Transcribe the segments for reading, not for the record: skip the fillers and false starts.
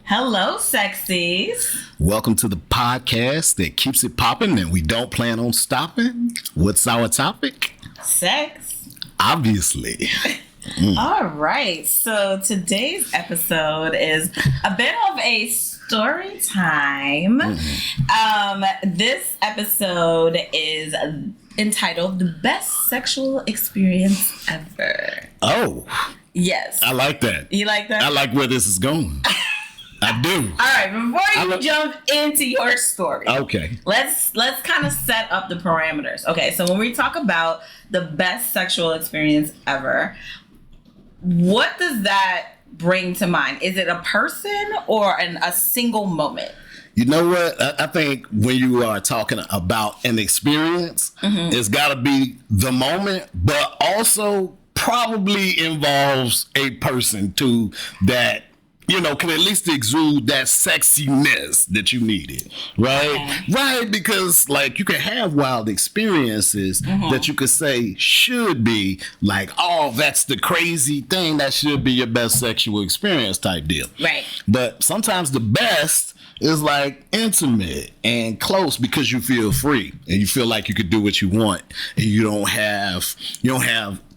Hello, sexies. Welcome to the podcast that keeps it popping and we don't plan on stopping. What's our topic? Sex. Obviously. All right. So today's episode is a bit of a story time. This episode is entitled The Best Sexual Experience Ever. Oh. Yes. I like that. You like that? I like where this is going. I do. All right, before you jump into your story, okay, let's kind of set up the parameters. Okay, so when we talk about the best sexual experience ever, what does that bring to mind? Is it a person or a single moment? You know what? I think when you are talking about an experience, it's got to be the moment, but also probably involves a person too that, you know, can at least exude that sexiness that you needed, right? Okay. Right, because like you can have wild experiences that you could say should be like, oh, that's the crazy thing that should be your best sexual experience type deal. Right. But sometimes the best is like intimate and close because you feel free and you feel like you could do what you want and you don't have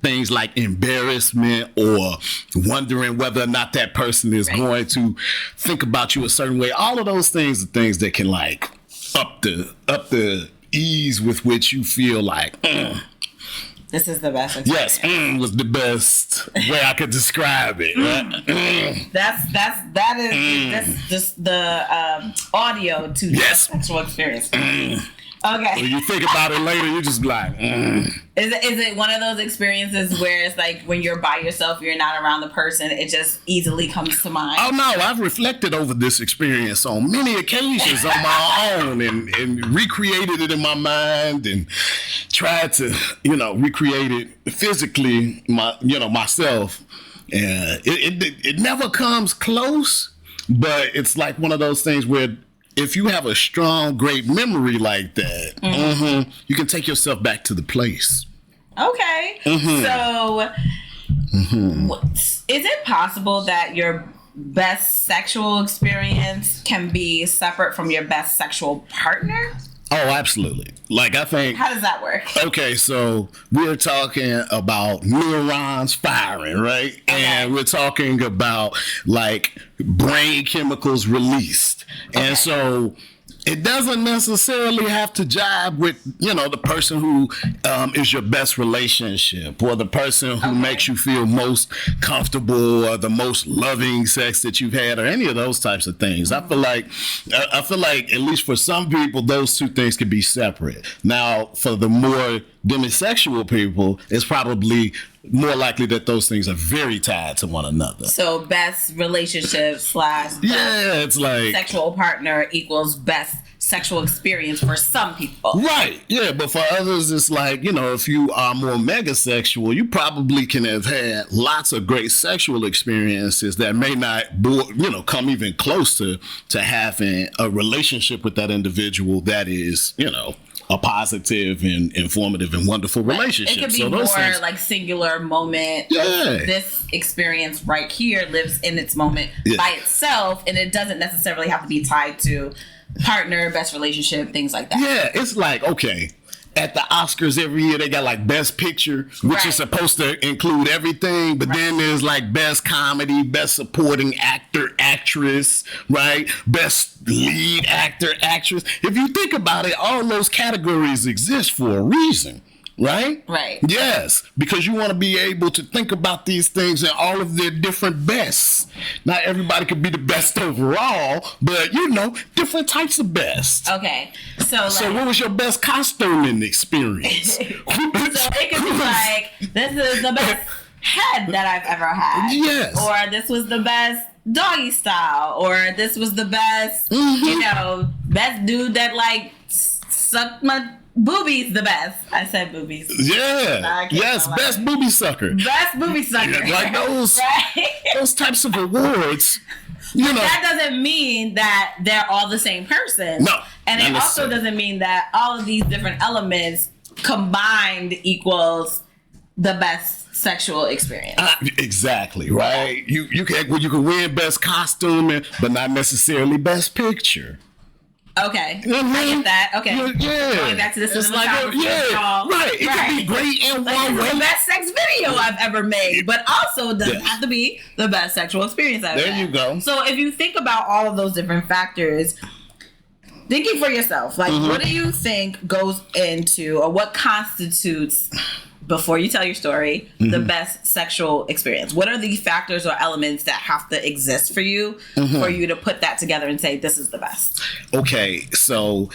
things like embarrassment or wondering whether or not that person is going to think about you a certain way. All of those things are things that can like up the ease with which you feel like this is the best experience. Yes, was the best way I could describe it. Right? That is just the audio to the sexual experience. Okay. When you think about it later, you just be like, Is it one of those experiences where it's like when you're by yourself, you're not around the person, it just easily comes to mind? Oh no, I've reflected over this experience on many occasions on my own and recreated it in my mind and tried to, recreate it physically, myself. And it never comes close, but it's like one of those things where if you have a strong, great memory like that, you can take yourself back to the place. Okay. So, is it possible that your best sexual experience can be separate from your best sexual partner? Oh, absolutely. Like, I think... How does that work? Okay, so we're talking about neurons firing, right? Okay. And we're talking about, like, brain chemicals released. Okay. And so it doesn't necessarily have to jive with, the person who is your best relationship or the person who makes you feel most comfortable or the most loving sex that you've had or any of those types of things. I feel like at least for some people, those two things can be separate. Now, for the more demisexual people, it's probably more likely that those things are very tied to one another. So best relationship / it's like sexual partner equals best sexual experience for some people. Right, yeah, but for others, it's like, if you are more megasexual, you probably can have had lots of great sexual experiences that may not, come even close to having a relationship with that individual that is, a positive and informative and wonderful relationship. It could be more like singular moment. Yeah. This experience right here lives in its moment by itself, and it doesn't necessarily have to be tied to partner, best relationship, things like that. Yeah, it's like, okay, at the Oscars every year, they got like Best Picture, which is supposed to include everything. But then there's like Best Comedy, Best Supporting Actor, Actress, right? Best Lead Actor, Actress. If you think about it, all those categories exist for a reason. Right? Right. Yes, because you want to be able to think about these things in all of their different bests. Not everybody could be the best overall, but different types of best. Okay. So what was your best costuming experience? So it could be like, this is the best head that I've ever had. Yes. Or this was the best doggy style. Or this was the best, best dude that like sucked my boobies the best. I said boobies. Yeah. Yes, best booby sucker. Best booby sucker. Like those those types of awards. That doesn't mean that they're all the same person. No. And it also doesn't mean that all of these different elements combined equals the best sexual experience? Exactly, right? You can win best costume, but not necessarily best picture. Okay, I get that. Okay, going back to the cinematography. Right. It can be great in one way. The best sex video I've ever made, but also doesn't have to be the best sexual experience I've had. There you go. So if you think about all of those different factors, thinking for yourself, like what do you think goes into, or what constitutes, before you tell your story, the best sexual experience? What are the factors or elements that have to exist for you for you to put that together and say, this is the best? Okay, so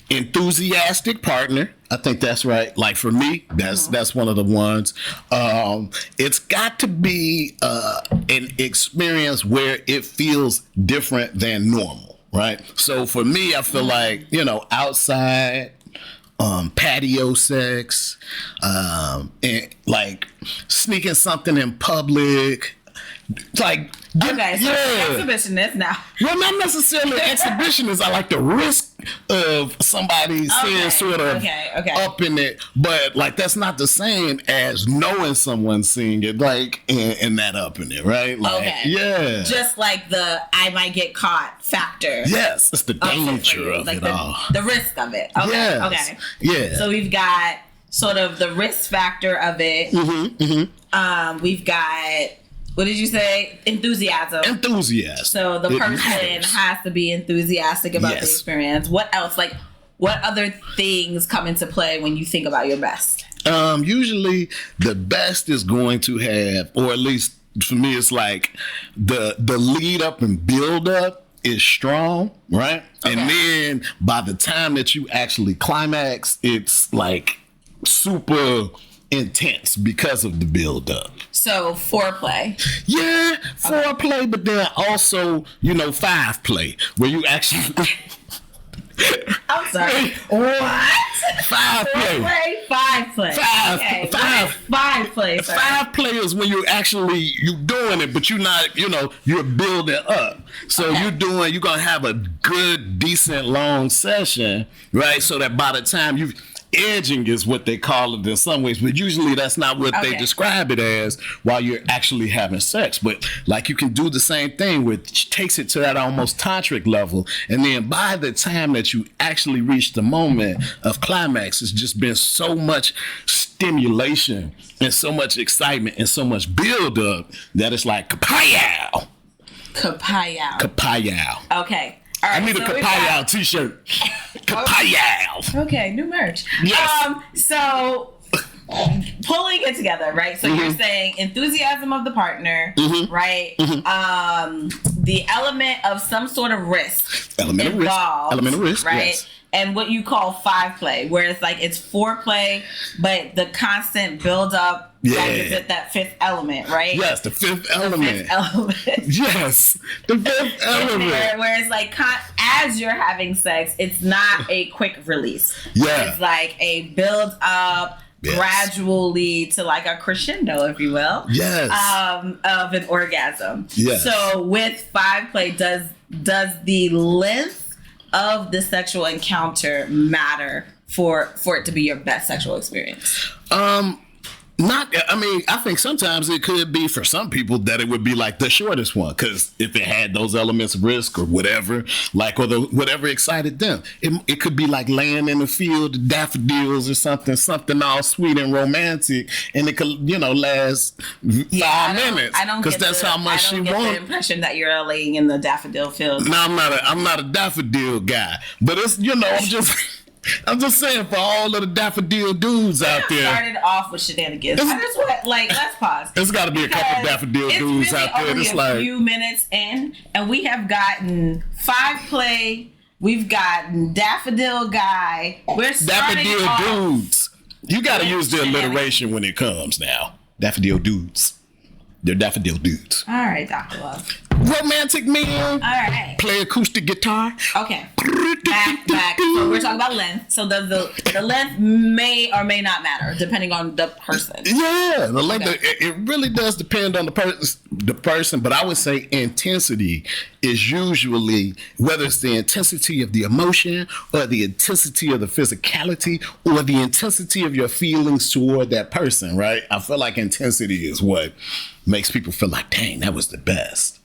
enthusiastic partner. I think that's right. Like for me, that's one of the ones. It's got to be an experience where it feels different than normal, right? So for me, I feel like, outside, patio sex, and like sneaking something in public, like exhibitionist now. Well, not necessarily exhibitionist. I like the risk of somebody seeing sort of up in it, but like that's not the same as knowing someone seeing it, like and that up in it, right? Like, yeah, just like the I might get caught factor. Yes, it's the danger of like it all, the risk of it. Okay, yes. Yeah. So we've got sort of the risk factor of it. We've got. What did you say? Enthusiasm. So the person has to be enthusiastic about the experience. What else? Like, what other things come into play when you think about your best? Usually the best is going to have, or at least for me, it's like the lead up and build up is strong, right? Okay. And then by the time that you actually climax, it's like super intense because of the build up. So foreplay. Yeah, foreplay, but then also, five play, where you actually I'm sorry. What? Five play. Five play. Five play. Five players when you're doing it, but you're not, you're building up. So you're gonna have a good, decent, long session, right? So that by the time edging is what they call it in some ways, but usually that's not what they describe it as while you're actually having sex. But like you can do the same thing, which takes it to that almost tantric level, and then by the time that you actually reach the moment of climax, it's just been so much stimulation and so much excitement and so much build up that it's like kapow. Okay. All right, I need a Kapow t-shirt. Kapow. Okay, new merch. Yes. So pulling it together, right? So you're saying enthusiasm of the partner, right? The element of some sort of risk involved. Element of risk, right? yes. And what you call five play, where it's like it's foreplay, but the constant build up. Yeah. Like, is it that fifth element, right? Yes, the fifth element. Yes, the fifth element. Where it's like, as you're having sex, it's not a quick release. Yeah. It's like a build up, gradually to like a crescendo, if you will. Yes. Of an orgasm. Yes. So with five play, does the length of the sexual encounter matter for it to be your best sexual experience? I think sometimes it could be for some people that it would be like the shortest one, because if it had those elements of risk or whatever, like, or whatever excited them, it could be like laying in the field of daffodils or something all sweet and romantic, and it could, last 5 minutes. I don't because that's how much she wants. The impression that you're laying in the daffodil field. No, I'm not a daffodil guy, but it's I'm just saying for all of the daffodil dudes out there. Started off with shenanigans. I just want, let's pause. There's got to be a couple daffodil dudes out there. It's really a few minutes in, and we have gotten five play. We've gotten daffodil guy. We're daffodil dudes. You got to use the alliteration when it comes now. Daffodil dudes. They're daffodil dudes. All right, Dr. Love. Romantic men. All right. Play acoustic guitar. Okay. back. So we're talking about length. So does the length may or may not matter depending on the person. Yeah, the length. Okay. It really does depend on the person. But I would say intensity is usually whether it's the intensity of the emotion or the intensity of the physicality or the intensity of your feelings toward that person. Right? I feel like intensity is what makes people feel like, dang, that was the best.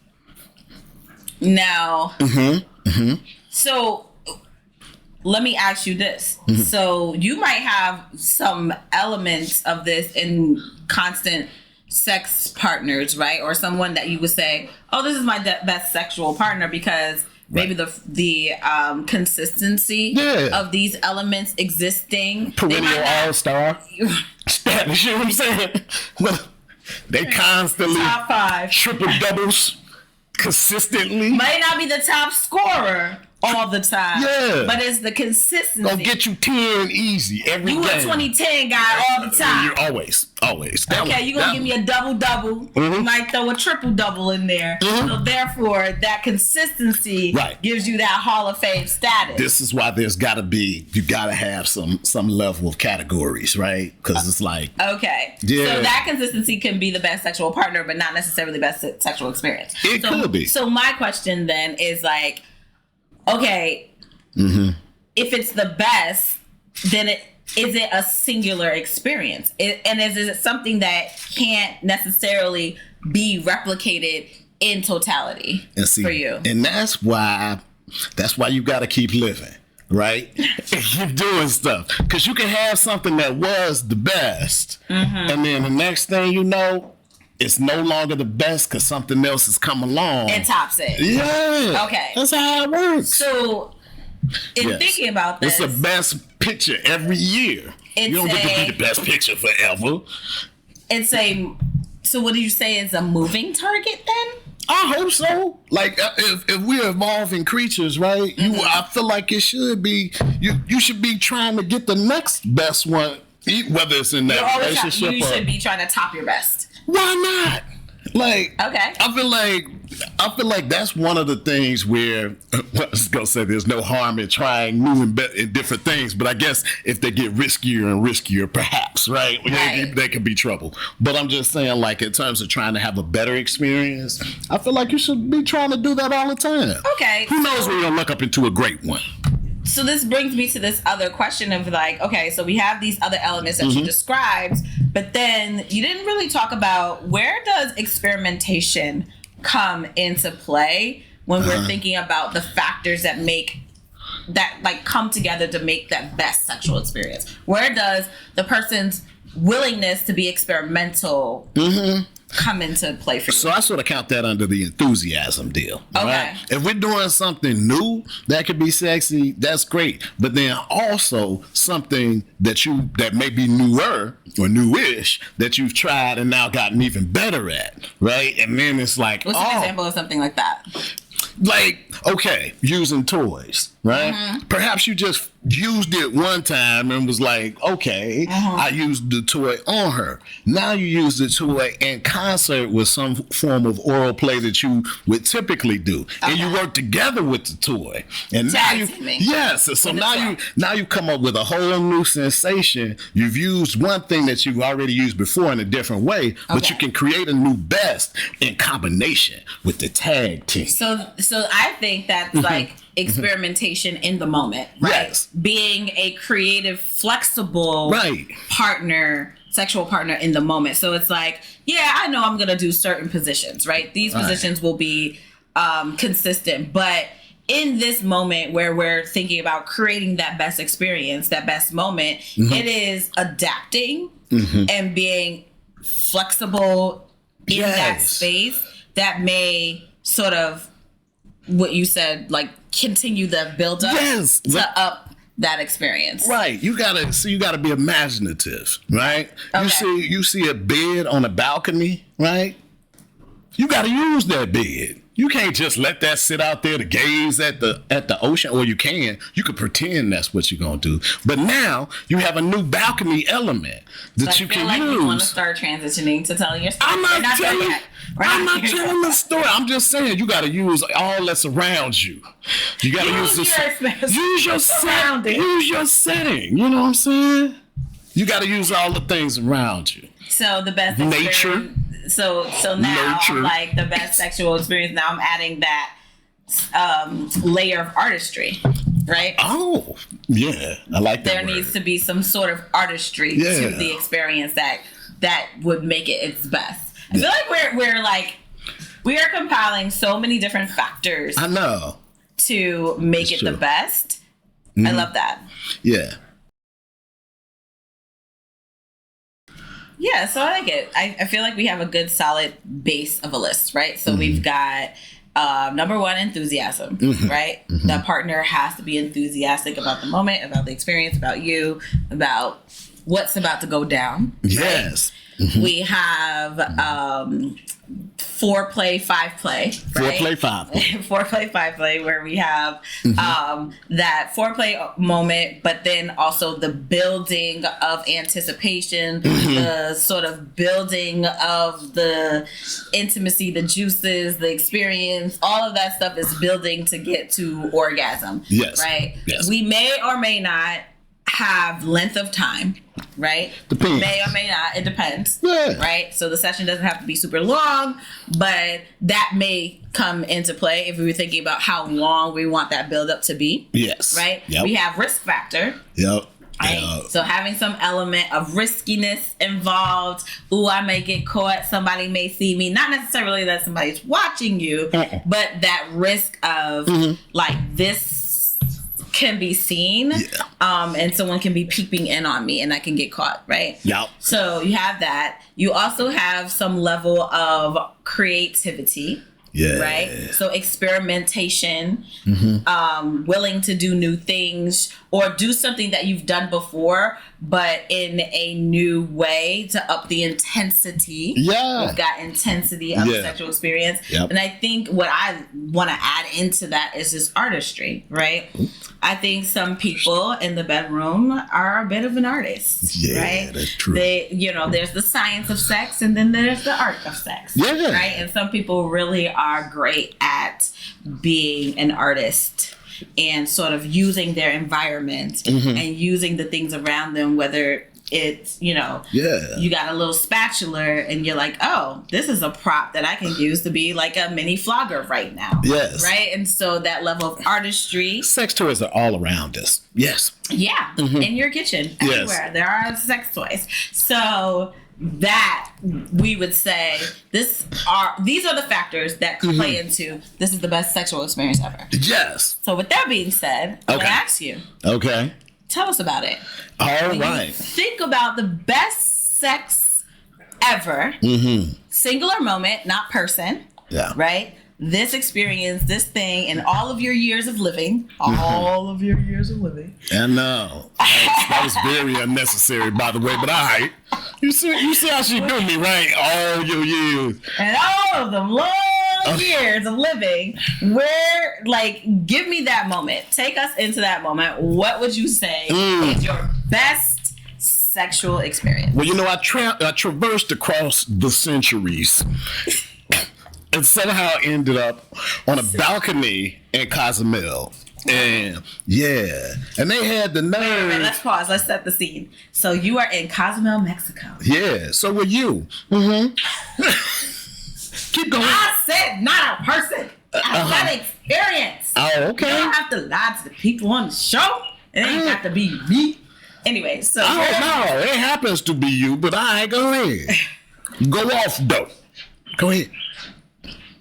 Now, so let me ask you this. So you might have some elements of this in constant sex partners, right? Or someone that you would say, oh, this is my best sexual partner because maybe the consistency of these elements existing. Perennial all-star. Spanish, you know what I'm saying? Well, they constantly top 5 triple doubles consistently. Might not be the top scorer all the time. Yeah. But it's the consistency. Gonna get you 10 easy every game. You a 2010 guy all the time. You're always. Okay, you're gonna give me a double-double. You might throw a triple-double in there. So therefore, that consistency gives you that Hall of Fame status. This is why you gotta have some level of categories, right? Because it's like. Okay. Yeah. So that consistency can be the best sexual partner, but not necessarily the best sexual experience. It could be. So my question then is like, okay, if it's the best, then is it a singular experience? And is it something that can't necessarily be replicated in totality for you? And that's why you got to keep living, right? Keep doing stuff. Because you can have something that was the best, and then the next thing you know, it's no longer the best because something else has come along and tops it. Yeah. Okay. That's how it works. So, in thinking about this, it's the best picture every year. You don't get to be the best picture forever. So what did you say is a moving target then? I hope so. Like if we're evolving creatures, right? I feel like it should be. You should be trying to get the next best one, whether it's in that relationship. You should be trying to top your best. Why not? Like, okay. I feel like that's one of the things where I was gonna say there's no harm in trying new and different things, but I guess if they get riskier and riskier, perhaps, right? They can be trouble. But I'm just saying, like, in terms of trying to have a better experience, I feel like you should be trying to do that all the time. Okay. Who knows when you're gonna look up into a great one? So this brings me to this other question of like, okay, so we have these other elements that you described, but then you didn't really talk about where does experimentation come into play when we're thinking about the factors that come together to make that best sexual experience. Where does the person's willingness to be experimental come into play for you? So I sort of count that under the enthusiasm deal. Okay. Right? If we're doing something new that could be sexy, that's great. But then also something that may be newer or newish that you've tried and now gotten even better at, right? And then it's like, what's an example of something like that? Like, okay, using toys, right? Perhaps you just used it one time and was like, okay, I used the toy on her. Now you use the toy in concert with some form of oral play that you would typically do. And you work together with the toy. And now you come up with a whole new sensation. You've used one thing that you've already used before in a different way, but you can create a new best in combination with the tag team. So I think that's like experimentation in the moment, right? Yes. Being a creative, flexible partner, sexual partner in the moment. So it's like, yeah, I know I'm going to do certain positions, right? These positions will be consistent, but in this moment where we're thinking about creating that best experience, that best moment, it is adapting and being flexible in that space that may sort of, what you said, like continue the build up to up that experience. Right. You gotta be imaginative, right? You see a bed on a balcony, right? You gotta use that bed. You can't just let that sit out there to gaze at the ocean, or you could pretend that's what you're gonna do. But now you have a new balcony element that you can use. You want to start transitioning to telling your story. I'm not telling the story. I'm just saying you got to use all that's around you. You got to use your setting. Use your setting. You know what I'm saying? You got to use all the things around you. So the best nature. So now, like the best sexual experience, now I'm adding that layer of artistry, right? Oh, yeah. I like that There needs to be some sort of artistry to the experience that would make it its best. I feel like we are compiling so many different factors. I know. To make it the best. Mm-hmm. I love that. Yeah. Yeah, so I like it. I feel like we have a good solid base of a list, right? So we've got number one, enthusiasm, right? Mm-hmm. The partner has to be enthusiastic about the moment, about the experience, about you, about what's about to go down. Yes. Right? Mm-hmm. We have foreplay, five play. Right? Foreplay, five play. Foreplay, five play, where we have that foreplay moment, but then also the building of anticipation, the sort of building of the intimacy, the juices, the experience, all of that stuff is building to get to orgasm. Yes. Right? Yes. We may or may not have length of time, right? Depends. May or may not. It depends. Yeah. Right? So the session doesn't have to be super long, but that may come into play if we were thinking about how long we want that build up to be. Yes. Right? Yep. We have risk factor. Yep. Right? Yep. So having some element of riskiness involved. Ooh, I may get caught. Somebody may see me. Not necessarily that somebody's watching you, but that risk of like this can be seen, and someone can be peeping in on me and I can get caught, right? Yep. So you have that. You also have some level of creativity, right? So experimentation, willing to do new things or do something that you've done before, but in a new way to up the intensity. Yeah. We've got intensity of the sexual experience. Yep. And I think what I want to add into that is this artistry, right? I think some people in the bedroom are a bit of an artist, right? That's true. There's the science of sex and then there's the art of sex, right? And some people really are great at being an artist and sort of using their environment and using the things around them, whether it's, you got a little spatula and you're like, oh, this is a prop that I can use to be like a mini flogger right now. Yes. Right? And so that level of artistry. Sex toys are all around us. Yes. Yeah. In your kitchen. Everywhere. There are sex toys. So that we would say these are the factors that play into this is the best sexual experience ever. Yes. So with that being said, I want to ask you. Okay. Tell us about it. All right. Think about the best sex ever. Singular moment, not person. Yeah. Right? This experience, this thing, in all of your years of living. All of your years of living. And that was very unnecessary, by the way, but all right. You see how she do me, right? All your years. And all of them long years of living. Give me that moment. Take us into that moment. What would you say is your best sexual experience? Well, I traversed across the centuries and somehow ended up on a balcony in Cozumel. And and they had the nerve. Wait, let's pause. Let's set the scene. So you are in Cozumel, Mexico. Yeah. So were you? Keep going. I said not a person. I said experience. Oh, okay. You don't have to lie to the people on the show. It ain't got to be me. Anyway, so. Oh no, it happens to be you, but I go ahead. Go off though. Go ahead.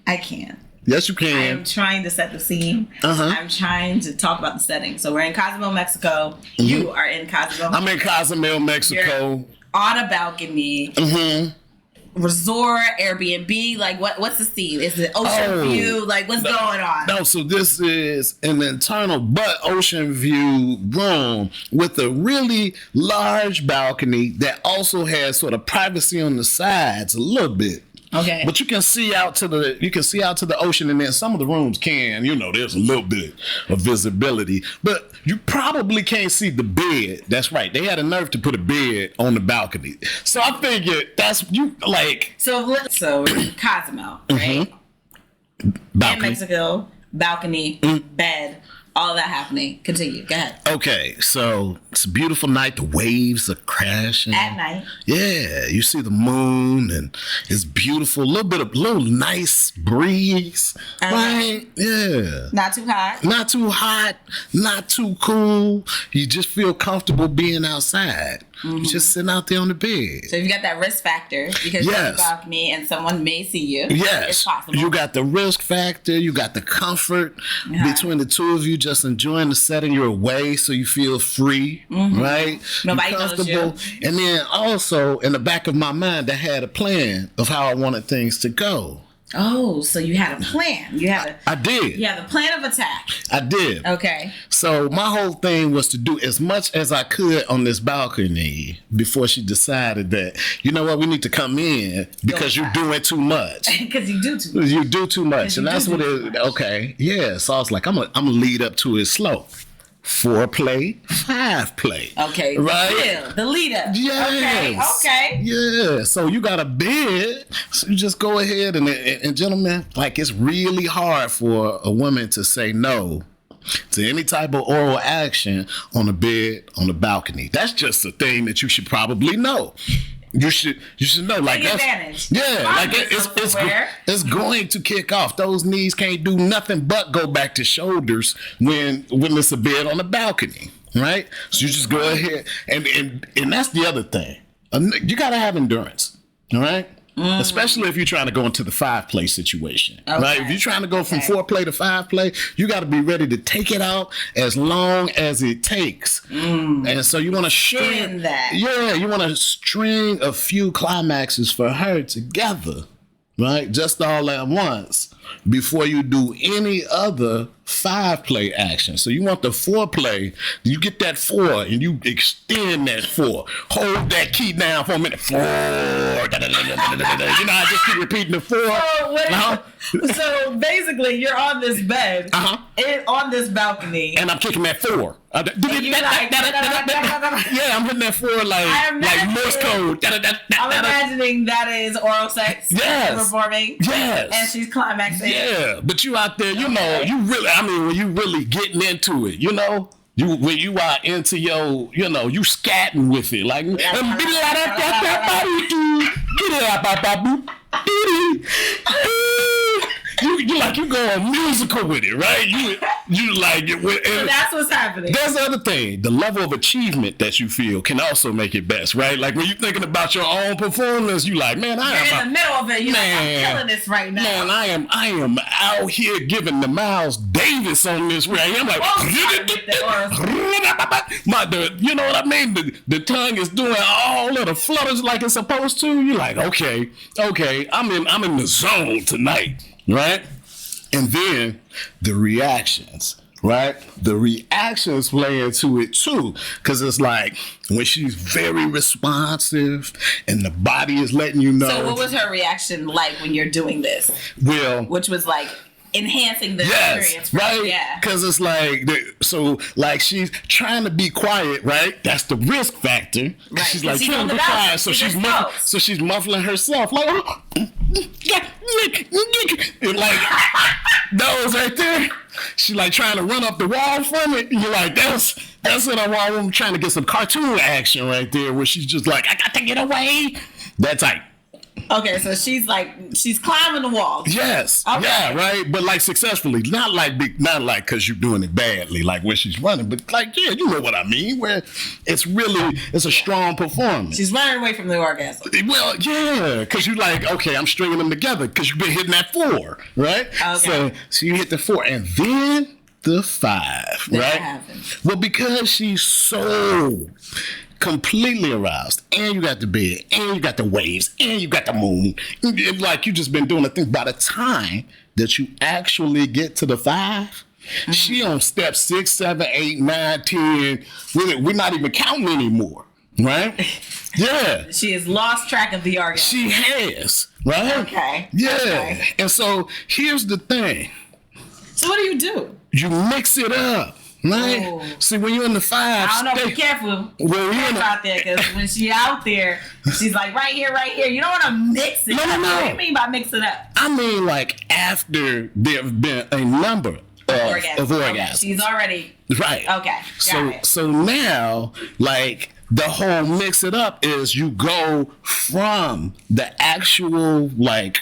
I can. Yes, you can. I am trying to set the scene. I'm trying to talk about the setting. So we're in Cozumel, Mexico. You are in Cozumel. I'm in Cozumel, Mexico. You're on a balcony. Resort, Airbnb. Like what's the scene? Is it ocean view? Like what's going on? No, so this is an internal but ocean view room with a really large balcony that also has sort of privacy on the sides a little bit. Okay. But you can see out to the ocean, and then some of the rooms can, there's a little bit of visibility, but you probably can't see the bed. That's right. They had a nerve to put a bed on the balcony. So I figured that's you like. So Cozumel, right? Balcony. In Mexico, balcony, bed. All of that happening. Continue. Go ahead. Okay, so it's a beautiful night. The waves are crashing. At night. Yeah, you see the moon and it's beautiful. A little nice breeze. Right? Yeah. Not too hot. Not too hot, not too cool. You just feel comfortable being outside. Just sitting out there on the bed. So you've got that risk factor because you're on the balcony and someone may see you. Yes. It's possible. You got the risk factor. You got the comfort between the two of you just enjoying the setting. You're away so you feel free, right? Nobody knows you. And then also in the back of my mind, I had a plan of how I wanted things to go. Oh, so you had a plan. I did. You had a plan of attack. I did. Okay. So my whole thing was to do as much as I could on this balcony before she decided that, you know what, we need to come in because you're doing too much. Because you do too much. You do too much. And that's what it, okay. Yeah. So I was like, I'm gonna lead up to it slow. 4-play, 5-play. Okay. Right? The leader. Yes. Okay. Yeah. So you got a bed. So you just go ahead and gentlemen, like it's really hard for a woman to say no to any type of oral action on a bed, on the balcony. That's just a thing that you should probably know. You should know, like Take that's advantage. Yeah, like it's going to kick off. Those knees can't do nothing but go back to shoulders when it's a bed on the balcony, right? So you just go ahead and that's the other thing. You gotta have endurance, all right? Especially if you're trying to go into the 5-play situation, right? If you're trying to go from 4-play to 5-play, you got to be ready to take it out as long as it takes. And so you want to string that. Yeah, you want to string a few climaxes for her together, right? Just all at once before you do any other 5-play action. So you want the 4-play, you get that 4 and you extend that 4. Hold that key down for a minute. 4. I just keep repeating the 4. So basically you're on this bed, on this balcony. And I'm kicking that 4. Yeah, I'm hitting that 4 like Morse code. I'm imagining that is oral sex. Yes. Performing. Yes. And she's climaxing. Yeah, but you out there, when you really getting into it, when you are into your, you scatting with it, like, you like you going musical with it, right? You like it. So that's what's happening. That's the other thing. The level of achievement that you feel can also make it best, right? Like when you're thinking about your own performance, you like, man, you're in the middle of it. You're like, I'm killing this right now. Man, I am out here giving the Miles Davis on this right. I'm like, you know what I mean? The tongue is doing all of the flutters like it's supposed to. You're like, okay, I'm in the zone tonight. Right? And then the reactions, right? The reactions play into it too. Because it's like when she's very responsive and the body is letting you know. So what was her reaction like when you're doing this? Well, which was like enhancing the experience. Right? Yeah. Because it's like, she's trying to be quiet, right? That's the risk factor. Right. She's like trying to be quiet. So she's muffling herself. Like, like those right there. She like trying to run up the wall from it. You're like, that's what I'm trying to get some cartoon action right there where she's just like, I got to get away. That type. Okay, so she's climbing the wall. Yes. Okay. Yeah, right. But like successfully, not like because you're doing it badly, like when she's running, but like, yeah, you know what I mean, where it's a strong performance. She's running away from the orgasm. Well, yeah, because you're like, okay, I'm stringing them together because you've been hitting that 4, right? Okay. So you hit the 4 and then the 5, that right? happens. Well, because she's so completely aroused, and you got the bed, and you got the waves, and you got the moon. Like you just been doing the thing. By the time that you actually get to the 5, she on step 6, 7, 8, 9, 10. We're not even counting anymore. right? Yeah. She has lost track of the orgasm. She has, right? Okay. Yeah. Okay. And so here's the thing. So what do? You mix it up, right? Ooh. See, when you're in the five I don't know. Be state- careful. Well, you're in the- out there, because when she out there, she's like right here. You don't want to mix it. No. What do you mean by mix it up? I mean, like, after there have been a number of Orgasm. Okay, orgasms. she's already Right. okay. Got it. So now, like, the whole mix it up is you go from the actual, like,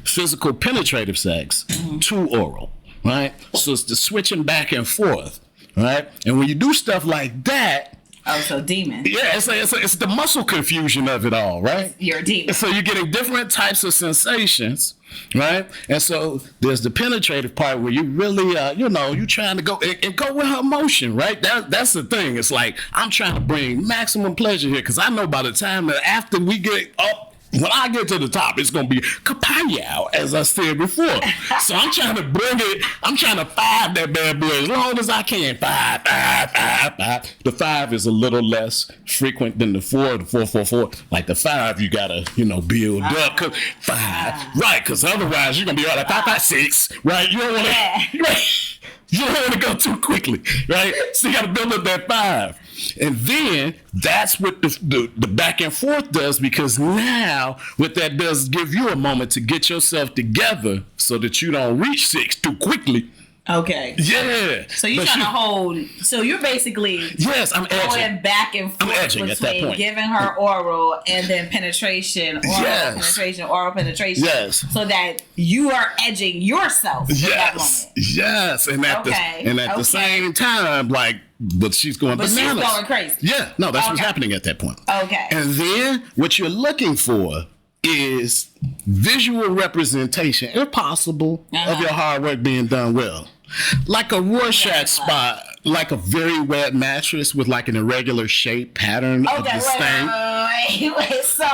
physical penetrative sex to oral, right? So it's the switching back and forth, right? And when you do stuff like that, Oh, so demon. yeah, it's the muscle confusion of it all, right? You're a demon. So you're getting different types of sensations, right? And so there's the penetrative part where you really, you're trying to go and go with her motion, right? That's the thing. It's like, I'm trying to bring maximum pleasure here because I know by the time that after we get up, when I get to the top, it's going to be kapow, as I said before. So I'm trying to bring it, I'm trying to five that bad boy as long as I can. Five. The 5 is a little less frequent than the 4, the 4. Like the 5, you got to, build up. 'Cause 5, right, because otherwise you're going to be all like 5, 6, right? You don't want to, you don't want to go too quickly, right? So you got to build up that 5. And then that's what the back and forth does, because now what that does is give you a moment to get yourself together so that you don't reach 6 too quickly. Okay. Yeah. So you're trying to hold. So you're basically I'm edging. going back and forth edging at that between point. giving her oral and then penetration, oral penetration. Yes. So that you are edging yourself. Yes. And at the same time, like, but she's going But bananas. she's going crazy. Yeah. No, that's what's happening at that point. Okay. And then what you're looking for is visual representation, if possible, of your hard work being done well. Like a Rorschach spot, like a very wet mattress with like an irregular shape pattern of the stain. Wait. So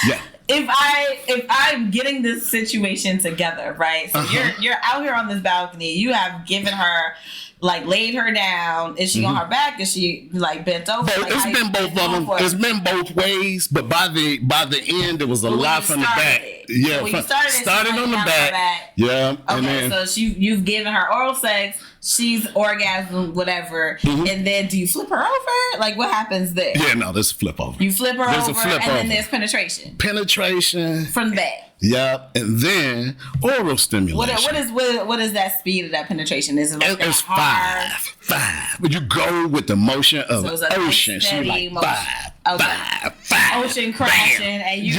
Yeah. if I'm getting this situation together, right? So you're out here on this balcony. You have given her, like, laid her down. Is she on her back? Is she like bent over? Like, it's been both of them. It's been both ways, but by the end, it was a lot from the back. Yeah, when you started on the back. Yeah, okay, so you've given her oral sex. She's orgasm, whatever, and then do you flip her over? Like, what happens there? Yeah, no, there's a flip over. You flip her over, and then there's penetration. Penetration From the back. Yep, and then oral stimulation. What is that speed of that penetration? Is it like it's hard? 5. But you go with the motion of ocean. Nice, She's like motion. 5, Okay. 5. Ocean crashing, Bam. and you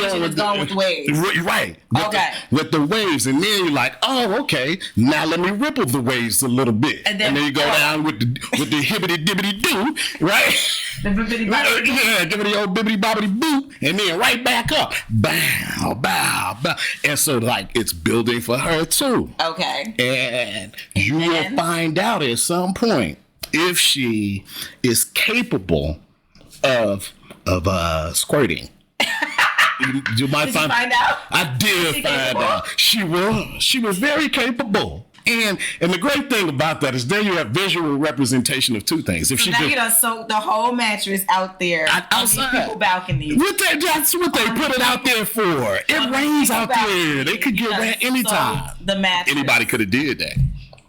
going with the waves. Right. With the waves, and then you're like, oh, okay. Now let me ripple the waves a little bit, and then you go down with the hibbity dibbity doo, right? The bibbity bobbity. Yeah, give it the old bibbity bobbity boo, and then right back up, bow, bow, bow, and so like it's building for her too. Okay. And you will find out at some point if she is capable of squirting. You might Did you find out? I did find out. She was very capable. And the great thing about that is then you have visual representation of two things. If so she now could, you done soak the whole mattress out there outside people's balconies. That's what they put it out there for. It rains out there. They could get wet anytime. The mattress. Anybody could have did that.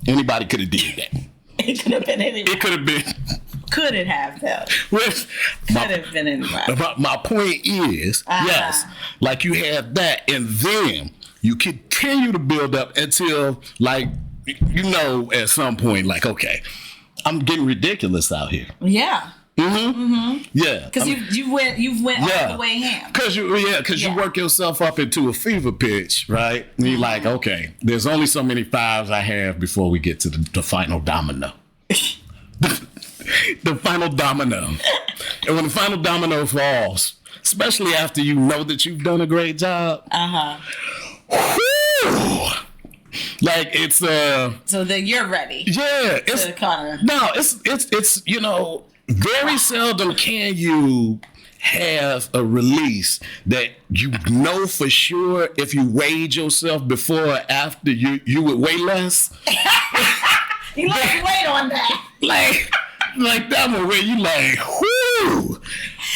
Anybody could have did that. It could have been anybody. It could have been. Could it have though? Could have been anybody. My point is, yes, like you have that, and then you continue to build up until, like, at some point, like, okay, I'm getting ridiculous out here. Yeah. Yeah. Because you've went all the way ham. Because you work yourself up into a fever pitch, right? And you're like, okay, there's only so many 5s I have before we get to the final domino. The final domino. And when the final domino falls, especially after you know that you've done a great job. Whew, like it's so then you're ready. Yeah, it's very seldom can you have a release that you know for sure if you weighed yourself before or after you would weigh less. You lost weight on that. Like that one where you like, whoo,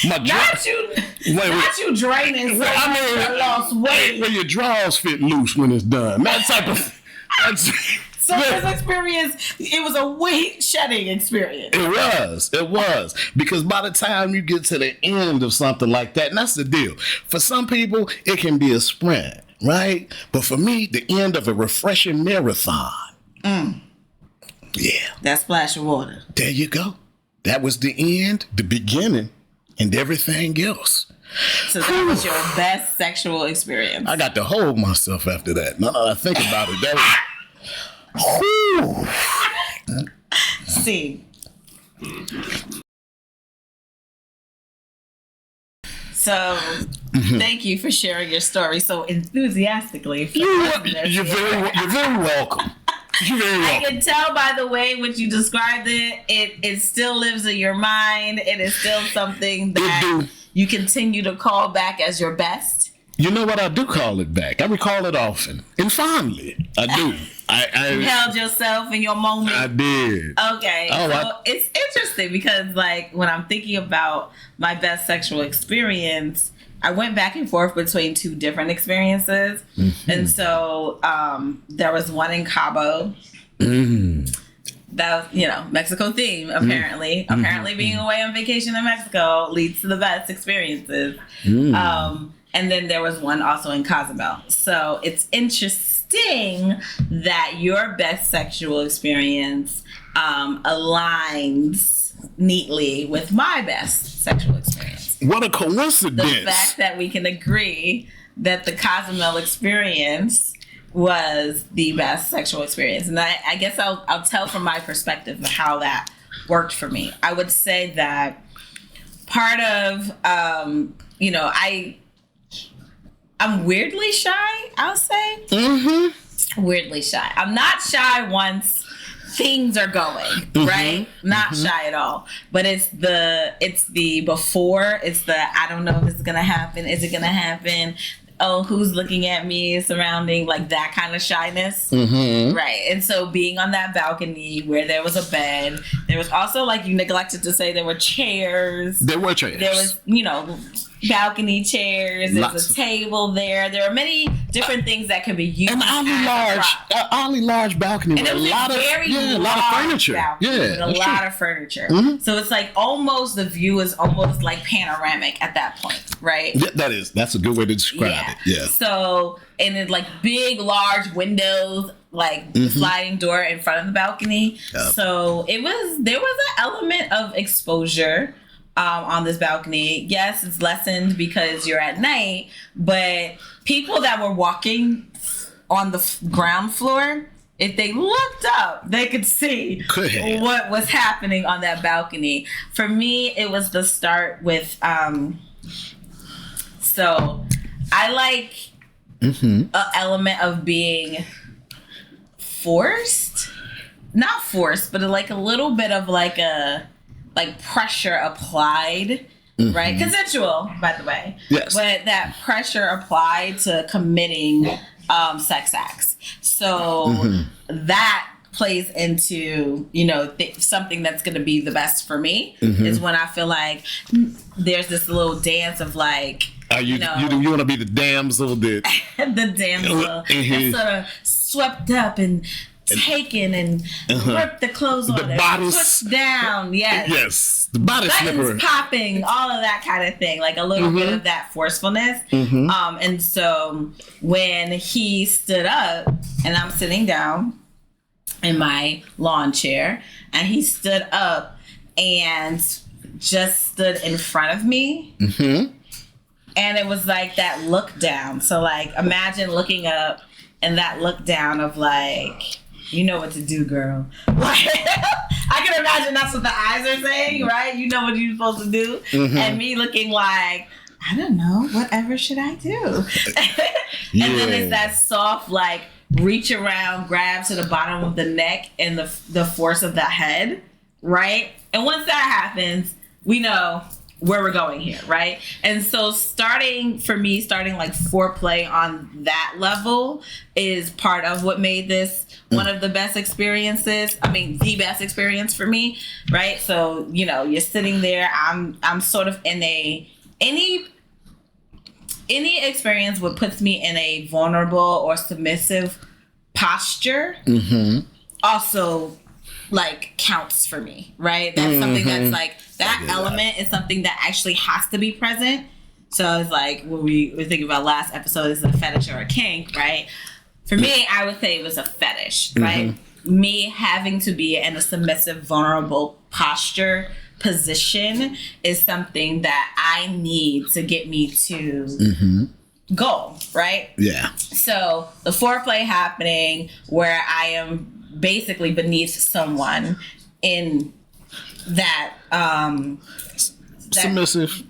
Not you draining so much I lost weight. When your drawers fit loose when it's done. That type of... So this experience, it was a weight shedding experience. It was. Because by the time you get to the end of something like that, and that's the deal. For some people, it can be a sprint, right? But for me, the end of a refreshing marathon. Yeah. That splash of water. There you go. That was the end, the beginning, and everything else. So that was your best sexual experience. I got to hold myself after that. Now that I think about it, that was... Whew. See. So, thank you for sharing your story so enthusiastically. You're very welcome. You're very welcome. I can tell by the way in which you described it, it still lives in your mind. It is still something that you continue to call back as your best. You know what? I do call it back. I recall it often and fondly. I do. You held yourself in your moment. I did. Okay. It's interesting because, like, when I'm thinking about my best sexual experience, I went back and forth between two different experiences. Mm-hmm. And so there was one in Cabo. That was, Mexico theme, apparently. Mm-hmm. Apparently being away on vacation in Mexico leads to the best experiences. And then there was one also in Cozumel. So it's interesting that your best sexual experience aligns neatly with my best sexual experience. What a coincidence. The fact that we can agree that the Cozumel experience was the best sexual experience. And I guess I'll tell from my perspective how that worked for me. I would say that part of, I'm weirdly shy, I'll say. Mm-hmm. Weirdly shy. I'm not shy once things are going, right? Not shy at all. But it's the before, it's the I don't know if this is gonna happen. Is it gonna happen? Oh, who's looking at me surrounding, like that kind of shyness. Mm-hmm. Right. And so being on that balcony where there was a bed, there was also, like you neglected to say, there were chairs. There were chairs. There was, balcony chairs. There's a table there. There are many different things that can be used. An oddly large balcony. And it was a lot of furniture. Yeah, a lot of furniture. Mm-hmm. So it's like almost the view is almost like panoramic at that point, right? Yeah, that's a good way to describe it. Yeah. So and then like big, large windows, like sliding door in front of the balcony. Yep. So there was an element of exposure. On this balcony. Yes, it's lessened because you're at night, but people that were walking on the ground floor, if they looked up, they could see what was happening on that balcony. For me, it was the start with, so I like an element of being forced, not forced, but like a little bit of like pressure applied, right? Consensual, by the way. Yes. But that pressure applied to committing sex acts. So that plays into, something that's going to be the best for me is when I feel like there's this little dance of like, you want to be the damsel that... the damsel. That's sort of swept up and taken and rip the clothes on the bodice pushed down. Yes, the body slipper popping, all of that kind of thing, like a little bit of that forcefulness. And so when he stood up and I'm sitting down in my lawn chair and he stood up and just stood in front of me, and it was like that look down. So like imagine looking up and that look down of like, you know what to do, girl. I can imagine that's what the eyes are saying, right? You know what you're supposed to do. And me looking like, I don't know, whatever should I do? And then it's that soft, like, reach around, grab to the bottom of the neck and the force of the head, right? And once that happens, we know where we're going here, right? And so starting like foreplay on that level is part of what made this one of the best experiences. I mean, the best experience for me, right? So, you know, you're sitting there. I'm sort of in any experience what puts me in a vulnerable or submissive posture also like counts for me, right? That's something that's like that element is something that actually has to be present. So it's like when we were thinking about last episode, is a fetish or a kink, right? For me, I would say it was a fetish, right? Me having to be in a submissive, vulnerable posture position is something that I need to get me to goal, right? Yeah. So the foreplay happening where I am basically beneath someone in that submissive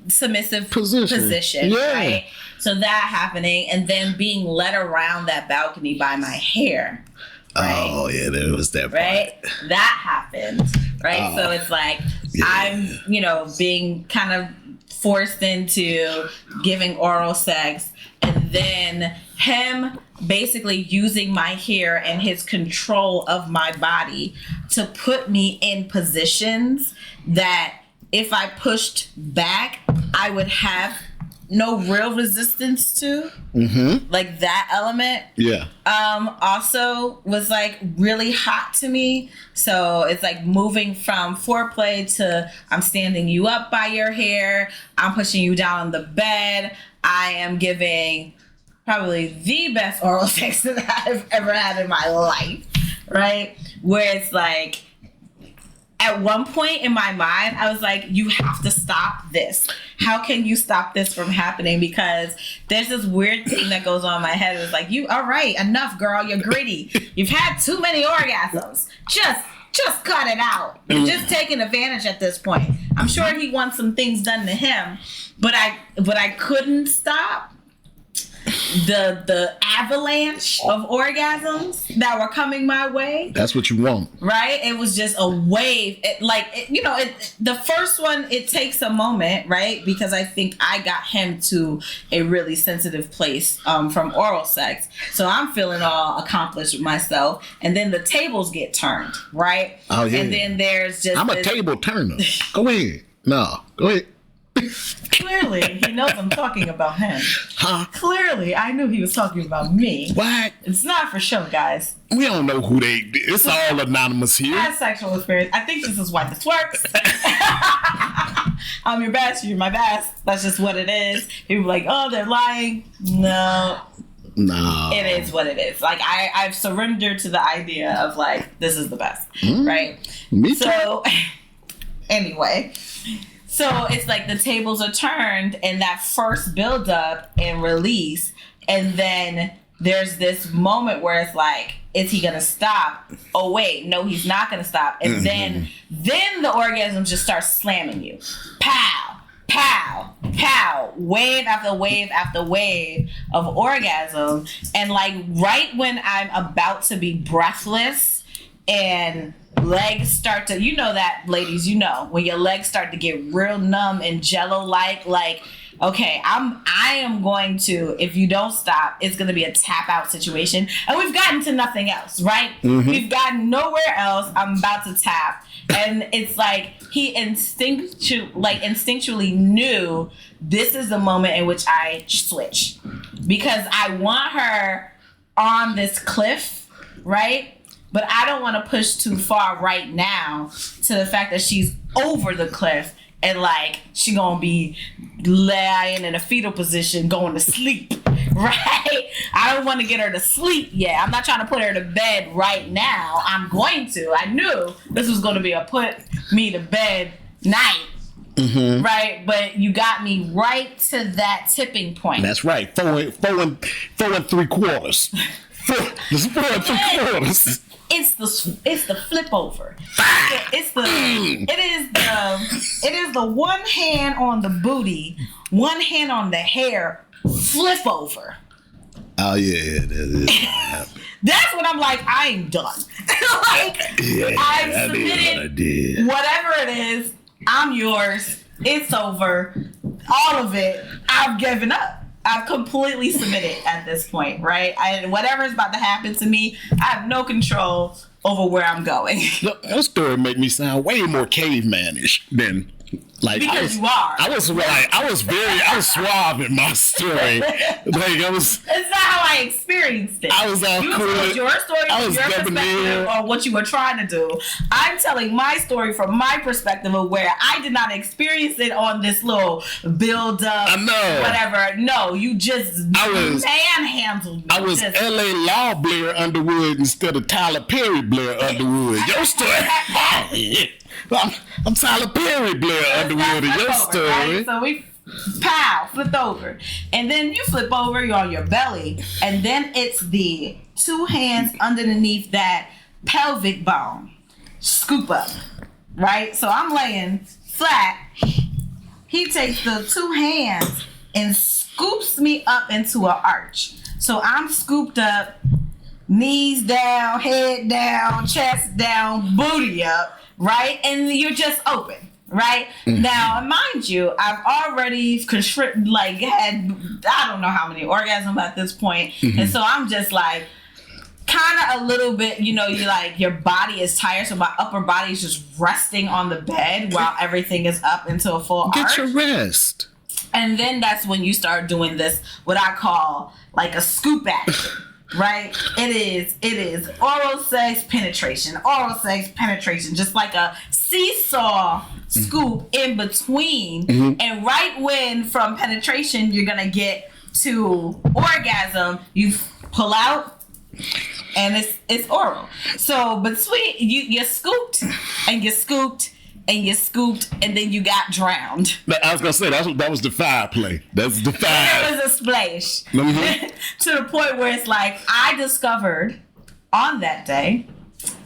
position, right? So that happening, and then being led around that balcony by my hair. Right? Oh yeah, there was that part. Right? That happened. Right? So it's like I'm, you know, being kind of forced into giving oral sex, and then him basically using my hair and his control of my body to put me in positions that if I pushed back, I would have no real resistance to. Like that element. Yeah. Also was like really hot to me. So it's like moving from foreplay to I'm standing you up by your hair. I'm pushing you down on the bed. I am giving probably the best oral sex that I've ever had in my life. Right? Where it's like, at one point in my mind, I was like, you have to stop this. How can you stop this from happening? Because there's this weird thing that goes on in my head. It's like, all right, enough, girl. You're gritty. You've had too many orgasms. Just cut it out. You're just taking advantage at this point. I'm sure he wants some things done to him, but I couldn't stop the avalanche of orgasms that were coming my way. That's what you want, right? It was just a wave. The first one, it takes a moment, right? Because I think I got him to a really sensitive place from oral sex, so I'm feeling all accomplished with myself, and then the tables get turned, right? Oh yeah. And then there's just I'm a table turner. Go ahead. No, go ahead. Clearly, he knows I'm talking about him. Huh? Clearly, I knew he was talking about me. What? It's not for show, guys. We don't know who they. It's all anonymous here. I had sexual experience. I think this is why this works. I'm your best. You're my best. That's just what it is. People are like, oh, they're lying. No. It is what it is. Like I've surrendered to the idea of like this is the best, right? Me too. So anyway. So it's like the tables are turned and that first build up and release. And then there's this moment where it's like, is he going to stop? Oh, wait, no, he's not going to stop. And then the orgasm just starts slamming you. Pow, pow, pow, wave after wave after wave of orgasm. And like right when I'm about to be breathless and legs start to, you know that, ladies, you know, when your legs start to get real numb and jello-like, like, okay, I am going to, if you don't stop, it's going to be a tap out situation. And we've gotten to nothing else, right? We've gotten nowhere else. I'm about to tap. And it's like he instinctually knew this is the moment in which I switch. Because I want her on this cliff, right? But I don't want to push too far right now to the fact that she's over the cliff and like she gonna be lying in a fetal position going to sleep, right? I don't want to get her to sleep yet. I'm not trying to put her to bed right now. I'm going to. I knew this was going to be a put me to bed night. Right, but you got me right to that tipping point. That's right. 4 and 3/4. 4 and 3/4. It's the flip over. It is the one hand on the booty, one hand on the hair, flip over. Oh yeah, That's when I'm like, I ain't done. Like I've submitted whatever it is. I'm yours. It's over. All of it. I've given up. I've completely submitted at this point, right? Whatever is about to happen to me, I have no control over where I'm going. That story make me sound way more cavemanish than like because you are. I was suave in my story. It's not how I experienced it. I was all you cool. told your story from your perspective or what you were trying to do. I'm telling my story from my perspective of where I did not experience it on this little build up. I know. Whatever. No, you just manhandled me. I was L.A. Law Blair Underwood instead of Tyler Perry Blair Underwood. Your story. I'm Tyler Perry Blair Underwood in your story. Right? So we flipped over. And then you flip over, you're on your belly, and then it's the two hands underneath that pelvic bone. Scoop up. Right? So I'm laying flat. He takes the two hands and scoops me up into an arch. So I'm scooped up, knees down, head down, chest down, booty up. Right? And you're just open. Right? Mm-hmm. Now, mind you, I've already had, I don't know how many orgasms at this point. Mm-hmm. And so I'm just like, kind of a little bit, you like, your body is tired. So my upper body is just resting on the bed while everything is up into a full arch. Get your rest. And then that's when you start doing this, what I call like a scoop action. Right? It is oral sex penetration, just like a seesaw scoop in between. Mm-hmm. And right when from penetration you're gonna get to orgasm, you pull out and it's oral. So between you scooped and you scooped and you scooped, and then you got drowned. I was gonna say that was the fire play. That's the fire. It was a splash. Mm-hmm. To the point where it's like I discovered on that day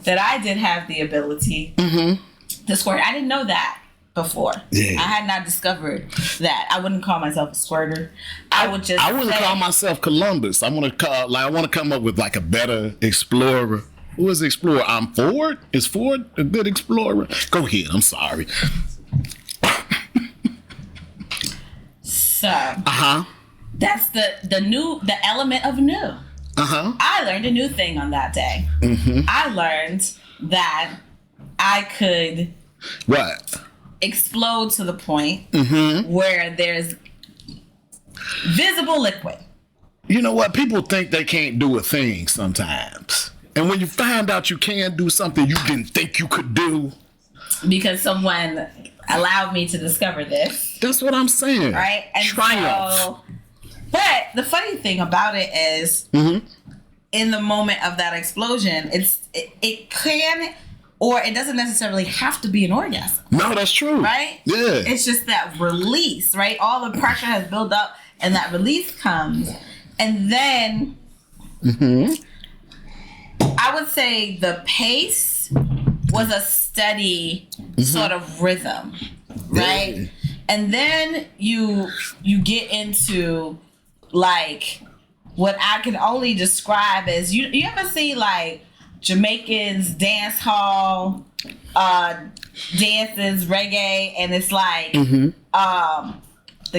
that I did have the ability to squirt. I didn't know that before. Yeah. I had not discovered that. I wouldn't call myself a squirter. I wouldn't call myself Columbus. I want to come up with like a better explorer. Who is the explorer? I'm Ford. Is Ford a good explorer? Go ahead. I'm sorry. So. That's the element of new. I learned a new thing on that day. Mm-hmm. I learned that I could. What? Explode to the point where there's visible liquid. You know what? People think they can't do a thing sometimes. And when you find out you can do something you didn't think you could do. Because someone allowed me to discover this. That's what I'm saying. Right? And triumph. But the funny thing about it is, in the moment of that explosion, it can, or it doesn't necessarily have to be an orgasm. No, that's true. Right? Yeah. It's just that release, right? All the pressure has built up and that release comes. And then I would say the pace was a steady sort of rhythm, right? Yeah. And then you get into like what I can only describe as you ever see like Jamaicans dance hall dances, reggae, and it's like the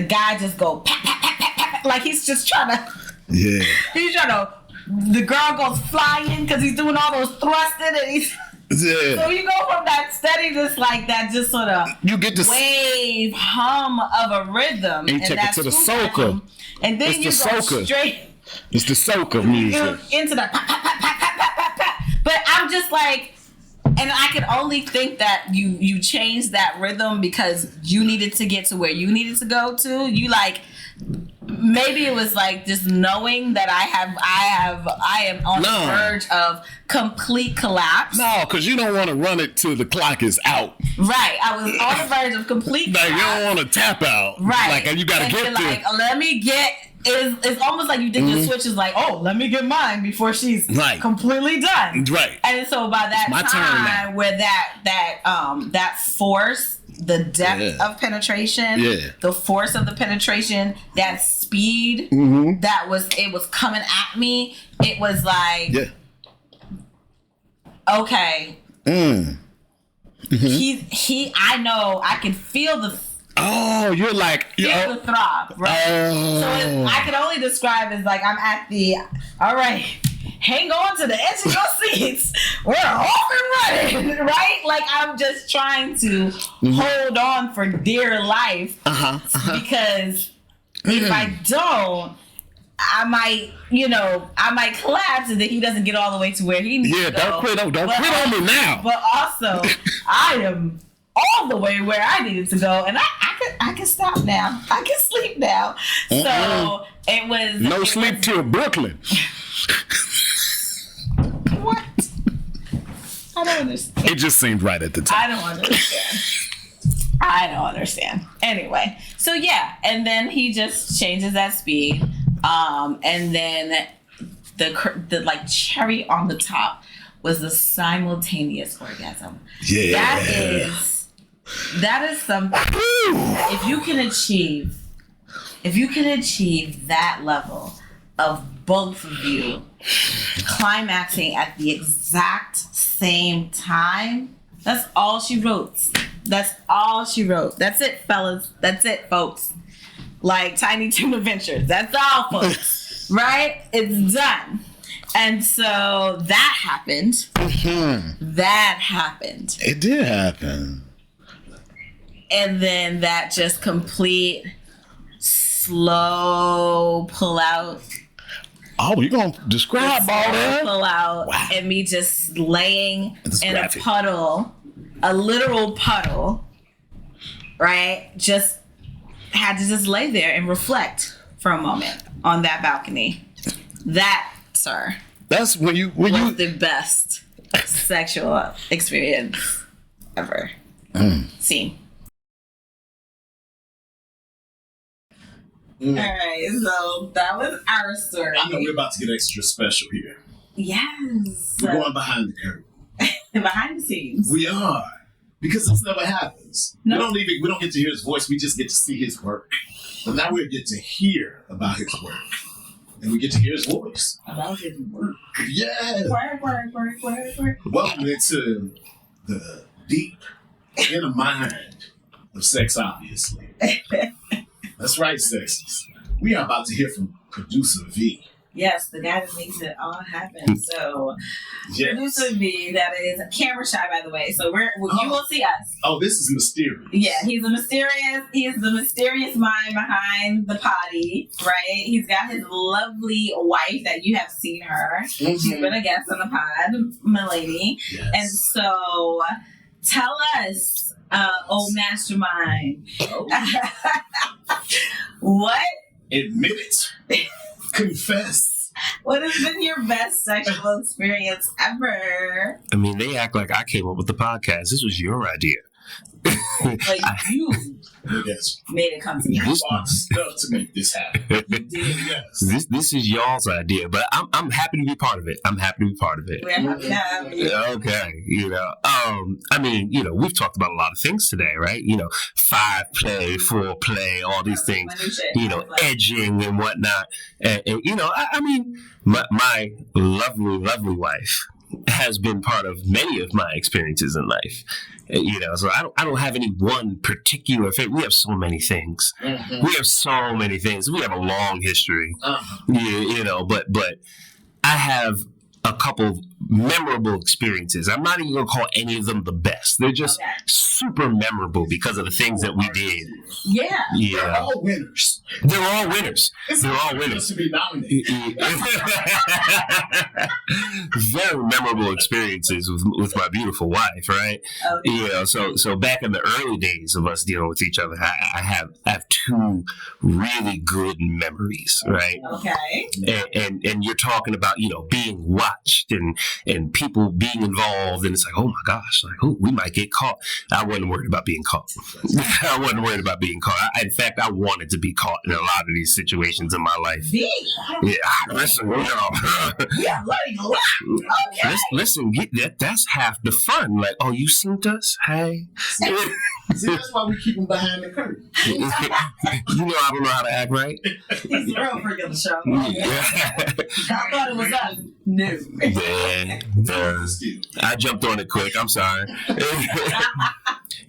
guy just go pat, pat, pat, pat, pat, like he's just trying to the girl goes flying because he's doing all those thrusting and he's so you go from that steadiness like that just sort of you get the wave hum of a rhythm and take it to the soca. And then you go straight. It's the soca music. Into the but I'm just like, and I could only think that you changed that rhythm because you needed to get to where you needed to go to. You like, maybe it was like just knowing that I am on the verge of complete collapse. No, because you don't want to run it till the clock is out. Right. I was on the verge of complete collapse. Like you don't want to tap out. Right. Like you got to get there. Like, let me get. It's almost like you did your switch is like, oh, let me get mine before she's completely done. Right. And so by that time where that force, the depth of penetration, the force of the penetration, that speed it was coming at me, it was like okay. He I know I can feel Oh, you're like, Feel the throb, right? Oh. So I can only describe as like I'm at the, all right, hang on to the edge of your seats. We're off and running, right? Like I'm just trying to hold on for dear life because if I don't, I might collapse and then he doesn't get all the way to where he needs to go. Don't quit on me now. But also, I am all the way where I needed to go, and I can stop now. I can sleep now. So it was no sleep till Brooklyn. What? I don't understand. It just seemed right at the time. I don't understand. Anyway, so yeah, and then he just changes that speed, and then the like cherry on the top was the simultaneous orgasm. Yeah, that is something. If you can achieve that level of both of you climaxing at the exact same time, that's all she wrote. That's all she wrote. That's it, fellas. That's it, folks. Like Tiny Toon Adventures. That's all, folks. Right? It's done. And so that happened. That happened. It did happen. And then that just complete slow pull out. Oh, you're going to describe all that? Pull out. Wow. And me just laying in graphic. a puddle, a literal puddle, right? Just had to just lay there and reflect for a moment on that balcony. That, sir, That's when you was the best sexual experience ever seen. All right, so that was our story. I know we're about to get extra special here. Yes. We're going behind the curtain. Behind the scenes. We are. Because this never happens. No. We don't get to hear his voice, we just get to see his work. But now we get to hear about his work. And we get to hear his voice. About his work. Yeah. Work. Welcome into the deep inner mind of sex, obviously. That's right, sexies. We are about to hear from producer V. Yes, the guy that makes it all happen. So, Yes. producer V, that is camera shy, by the way. So you will see us. Oh, this is mysterious. Yeah, he is the mysterious mind behind the potty, right? He's got his lovely wife that you have seen her. She's been a guest on the pod, Milady. Yes. And so, tell us, old mastermind, what Admit it. Confess. What has been your best sexual experience ever? I mean, they act like I came up with the podcast. This was your idea. Like you Yes. made it come to me. You fought stuff to make this happen. You did. Yes. This is y'all's idea, but I'm happy to be part of it. I'm happy to be part of it. We're happy to have you. Okay, I mean, we've talked about a lot of things today, right? 5 play, 4 play, all these things, edging and whatnot. And I mean, my lovely, lovely wife has been part of many of my experiences in life. So I don't have any one particular thing. We have so many things. We have so many things. We have a long history. But I have a couple memorable experiences. I'm not even going to call any of them the best. They're just super memorable because of the things that we did. Yeah. They're all winners. They're all winners. They're all winners. To be nominated. Very memorable experiences with my beautiful wife, right? Okay. So back in the early days of us dealing with each other, I have 2 really good memories, right? Okay. And you're talking about being watched and people being involved, and it's like, oh my gosh, like, we might get caught. I wasn't worried about being caught. I wasn't worried about being caught. In fact, I wanted to be caught in a lot of these situations in my life. Yeah, listen, Yeah, letting go. Okay. listen, that's half the fun. Like, oh, you synced us? Hey. See, that's why we keep them behind the curtain. I don't know how to act right. He's real freak of the show. Yeah. I thought it was us. No. Yeah. I jumped on it quick. I'm sorry.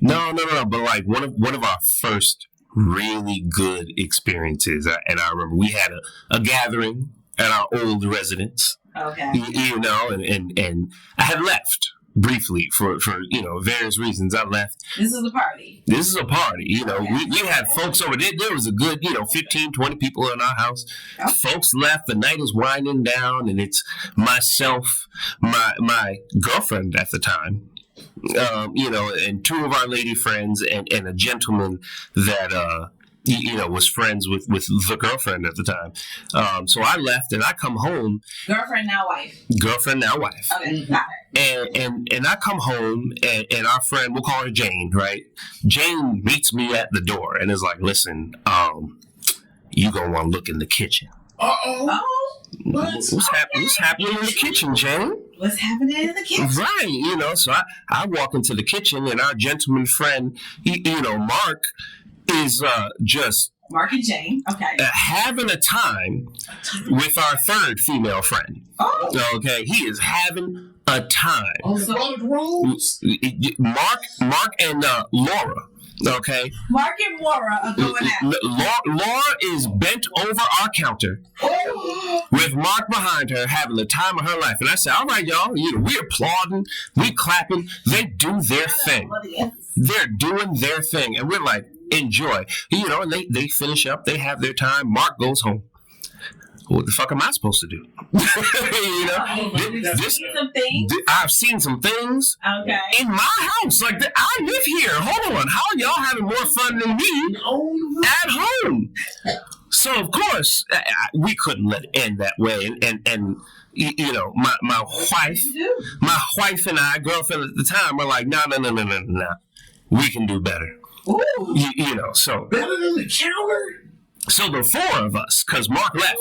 No. But like one of our first really good experiences, and I remember we had a gathering at our old residence. Okay. You know, and I had left briefly for various reasons. I left. This is a party. This is a party. You know, we had folks over there. There was a good 15, 20 people in our house. Oh. Folks left. The night is winding down, and it's myself, my girlfriend at the time, and two of our lady friends, and a gentleman that was friends with the girlfriend at the time. So I left, and I come home. Girlfriend, now wife. Girlfriend, now wife. Okay, got it. And I come home, and our friend, we'll call her Jane, right? Jane meets me at the door and is like, listen, you gonna want to look in the kitchen. Oh. What's happening in the kitchen, Jane? What's happening in the kitchen? Right, so I walk into the kitchen, and our gentleman friend, Mark, is just Mark and Jane, okay. Having a time with our third female friend. Oh. Okay, he is having a time. On the boat rules. Mark and Laura. Okay. Mark and Laura are going out. Laura is bent over our counter with Mark behind her, having the time of her life. And I said, all right, y'all, we applauding, we clapping. They do their thing. They're doing their thing. And we're like, enjoy. And they finish up. They have their time. Mark goes home. What the fuck am I supposed to do? I've seen some things in my house. Like, I live here. Hold on. How are y'all having more fun than me at home? So, of course, we couldn't let it end that way. And my wife and I, girlfriend at the time, were like, no. We can do better. Ooh. So. Better than the counter? So the four of us, because Mark left.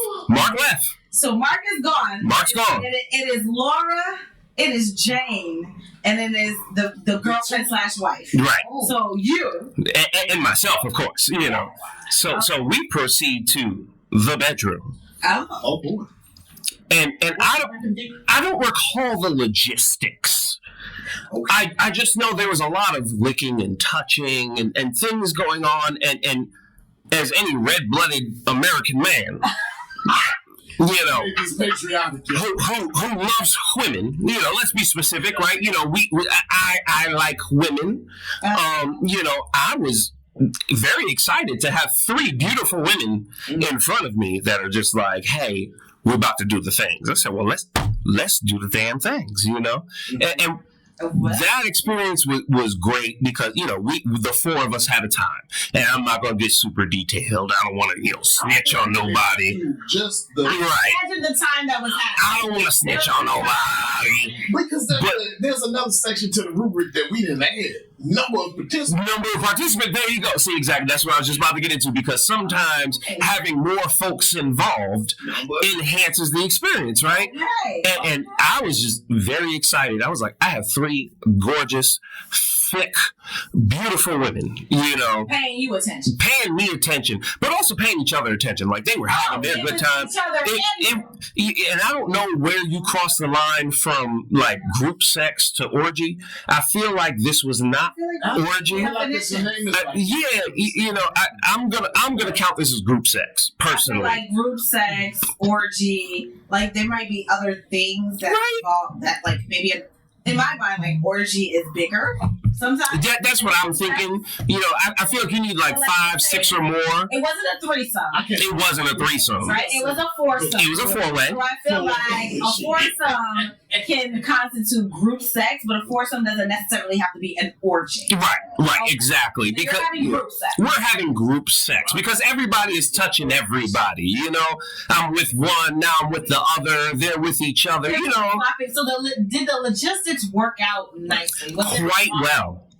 So Mark is gone. Mark's gone. It is Laura, it is Jane, and it is the girlfriend / wife. Right. So you. And myself, of course, So we proceed to the bedroom. Oh boy. And I don't recall the logistics. Okay. I just know there was a lot of licking and touching and things going on, and as any red-blooded American man, who loves women, let's be specific, right? I like women. I was very excited to have three beautiful women in front of me that are just like, hey, we're about to do the things. I said, well, let's do the damn things, and that experience was great because the four of us had a time, and I'm not going to get super detailed. I don't want to snitch on nobody. Just imagine the time that was happening. I don't want to snitch on nobody because there's another section to the rubric that we didn't add. Number of participants. There you go. See, exactly. That's what I was just about to get into, because sometimes having more folks involved enhances the experience, right? And I was just very excited. I was like, I have three gorgeous, thick, beautiful women, paying you attention, paying me attention, but also paying each other attention. Like, they were having their good time. And I don't know where you cross the line from like group sex to orgy. I feel like this was not orgy. I'm gonna count this as group sex personally. Like group sex, orgy, like there might be other things that involve that, like maybe in my mind, like orgy is bigger. Sometimes that's what I'm thinking. I feel like you need like 5, 6 or more. It wasn't a threesome. It wasn't a threesome. Right? It was a foursome. It was a four-way. So I feel like a foursome can constitute group sex, but a foursome doesn't necessarily have to be an orgy. Right, exactly. So because you're having group sex. We're having group sex because everybody is touching everybody. I'm with one, now I'm with the other. They're with each other. So did the logistics work out nicely?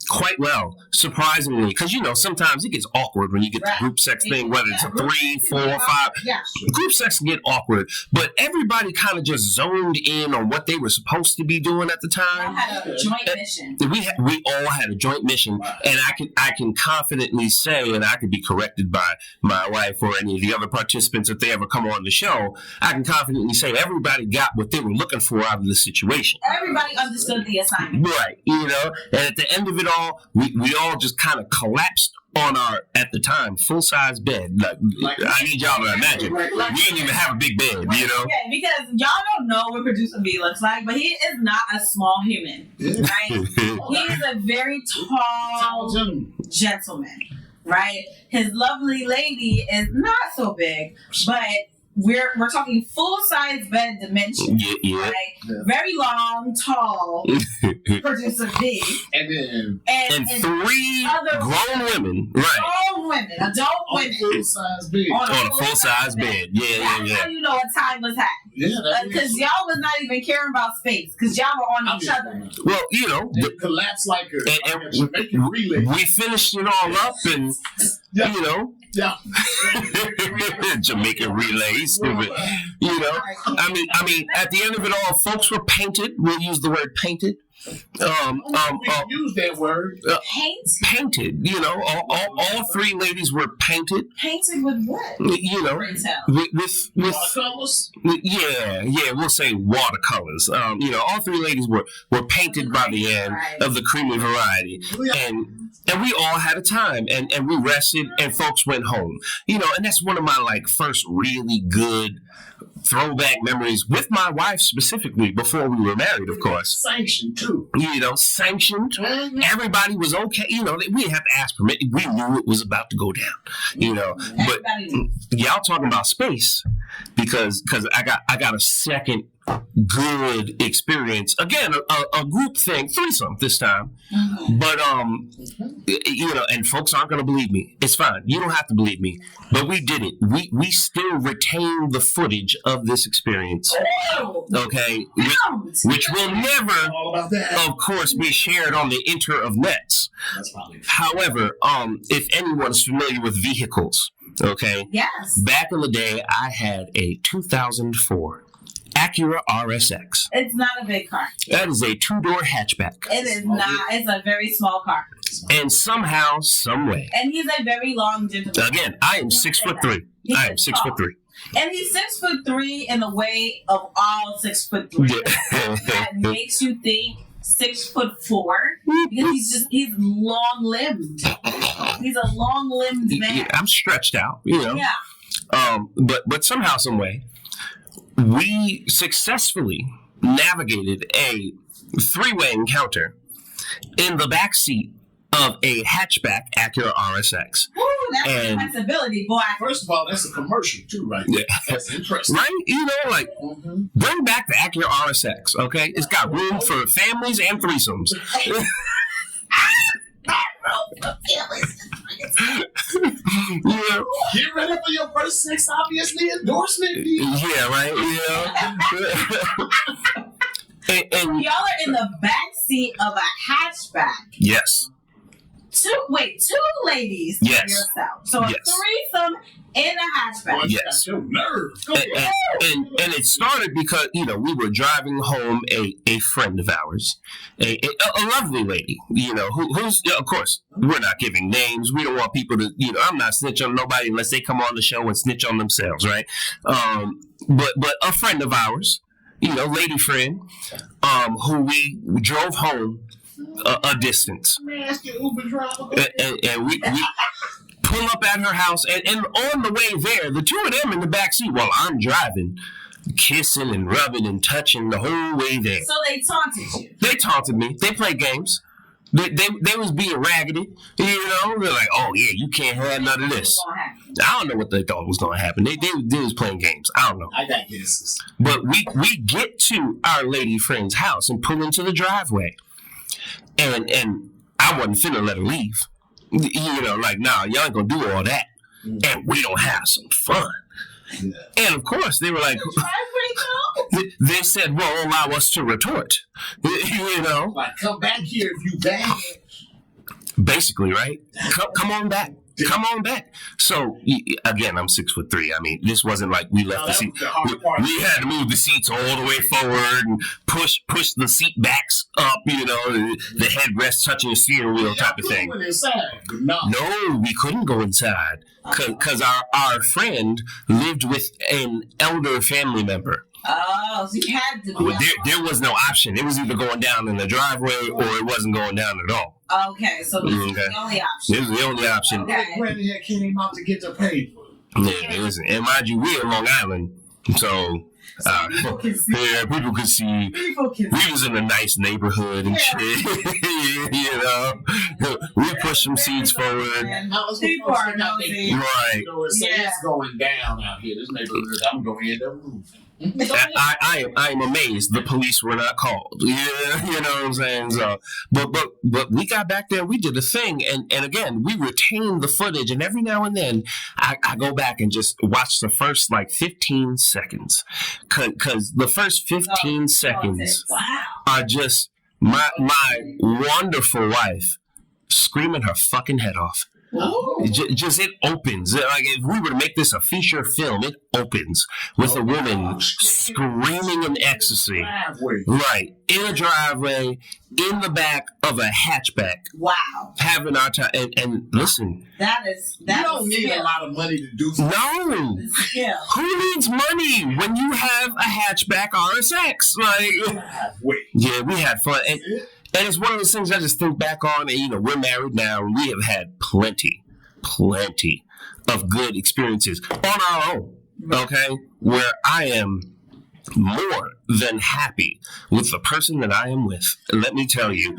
Quite well, surprisingly, because sometimes it gets awkward when you get the group sex thing, whether it's a 3, 4, 5. Yeah. Group sex can get awkward, but everybody kind of just zoned in on what they were supposed to be doing at the time. We had a joint mission. We all had a joint mission, and I can confidently say, and I could be corrected by my wife or any of the other participants if they ever come on the show, I can confidently say everybody got what they were looking for out of the situation. Everybody understood the assignment. Right, and at the end of it all, all just kind of collapsed on our, at the time, full-size bed. Like I need y'all to imagine. We didn't even have a big bed, you know? Okay, because y'all don't know what Producer B looks like, but he is not a small human, right? He is a very tall gentleman, right? His lovely lady is not so big, but we're talking full-size bed dimension, right? Very long, tall Producer B, and three other grown women, right? Grown women, adult women, full-size bed. On a full-size bed. That's how you know what time was had. Because y'all was not even caring about space, because y'all were on each other. Well, you know, it collapsed like a Jamaican relay. We finished it all up, and you know. Yeah. Jamaican relay, stupid. You know, I mean, at the end of it all, folks were painted. We'll use the word painted. Use that word. Painted. You know, all three ladies were painted. Painted with what? You know, with watercolors. Yeah, we'll say watercolors. You know, all three ladies were painted by the end of the creamy variety, and we all had a time, and we rested, and folks went home. You know, and that's one of my like first really good throwback memories with my wife specifically before we were married, of course. Sanctioned too. You know, sanctioned. Everybody was okay. You know, we didn't have to ask permission. We knew it was about to go down. You know, but y'all talking about space because I got a second good experience. Again, a group thing, threesome this time. But you know, and folks aren't gonna believe me. It's fine. You don't have to believe me. But we did it. We still retain the footage of this experience. Okay? Which will never, of course, be shared on the inter-of-nets. However, if anyone is familiar with vehicles, okay? Yes. Back in the day, I had a 2004 Acura RSX. It's not a big car. That is a two-door hatchback. It is not. It's a very small car. And somehow, some way. And he's a very long gentleman. Again, I am 6'3". I am 6'3". And he's 6'3" in the way of all 6'3". That makes you think 6'4", because he's long limbed. He's a long limbed man. Yeah, I'm stretched out, you know. Yeah. But somehow, some way, we successfully navigated a three-way encounter in the backseat of a hatchback Acura RSX. Ooh, that's flexibility, boy. First of all, that's a commercial too, right? Yeah. That's interesting. Right? You know, like, bring back the Acura RSX, okay? It's got room for families and threesomes. Yeah. Get ready for your first sex, obviously, endorsement. Yeah, right? Yeah. and y'all are in the backseat of a hatchback. Yes. Two ladies. Yes. Yourself. So a threesome in a hatchback. Well, yes. And it started because, you know, we were driving home a friend of ours, a lovely lady, you know, who's, of course, we're not giving names. We don't want people to, you know, I'm not snitching on nobody unless they come on the show and snitch on themselves, right? But a friend of ours, you know, lady friend, who we drove home a distance. And we pull up at her house, and on the way there, the two of them in the backseat while I'm driving, kissing and rubbing and touching the whole way there. So they taunted you. They taunted me. They played games. They was being raggedy. You know, they're like, oh yeah, you can't have none of this. I don't know what they thought was going to happen. They was playing games. I don't know. I got guesses. But we get to our lady friend's house and pull into the driveway. And I wasn't finna let her leave. You know, like, nah, y'all ain't gonna do all that. And we don't have some fun. Yeah. And of course, they were like, they said, well, allow us to retort. You know? Like, come back here if you bad. Basically, right? Come on back. Come on back. So, again, I'm 6'3". I mean, this wasn't like we left the seat. We had to move the seats all the way forward and push the seat backs up, you know, the headrest touching the steering wheel type of thing. No, we couldn't go inside because our friend lived with an elder family member. Oh, so you had to be. Well, there was no option. It was either going down in the driveway or it wasn't going down at all. Okay, so this is the only option. This was the only option. Okay. Granny had came out to get the paper. Yeah, listen, and mind you, we're in Long Island, so people can see. yeah, people could see. People can We was in a nice neighborhood and shit. You know, we pushed some seats forward. People are nosy. Right. You know, it's going down out here. This neighborhood, I'm going to end up moving. I am amazed the police were not called. Yeah, you know what I'm saying? So, but we got back there, we did a thing, and again, we retained the footage, and every now and then I go back and just watch the first like 15 seconds, cause the first 15 seconds are just my wonderful wife screaming her fucking head off. Just it opens. Like if we were to make this a feature film, it opens with a woman screaming in ecstasy. Right. In a driveway, in the back of a hatchback. Wow. Having our time. And listen. That you don't need a lot of money to do something. No. Yeah. Who needs money when you have a hatchback RSX? Like, yeah, we had fun. And it's one of those things I just think back on, and you know, we're married now, and we have had plenty of good experiences on our own, okay? Where I am more than happy with the person that I am with. And let me tell you,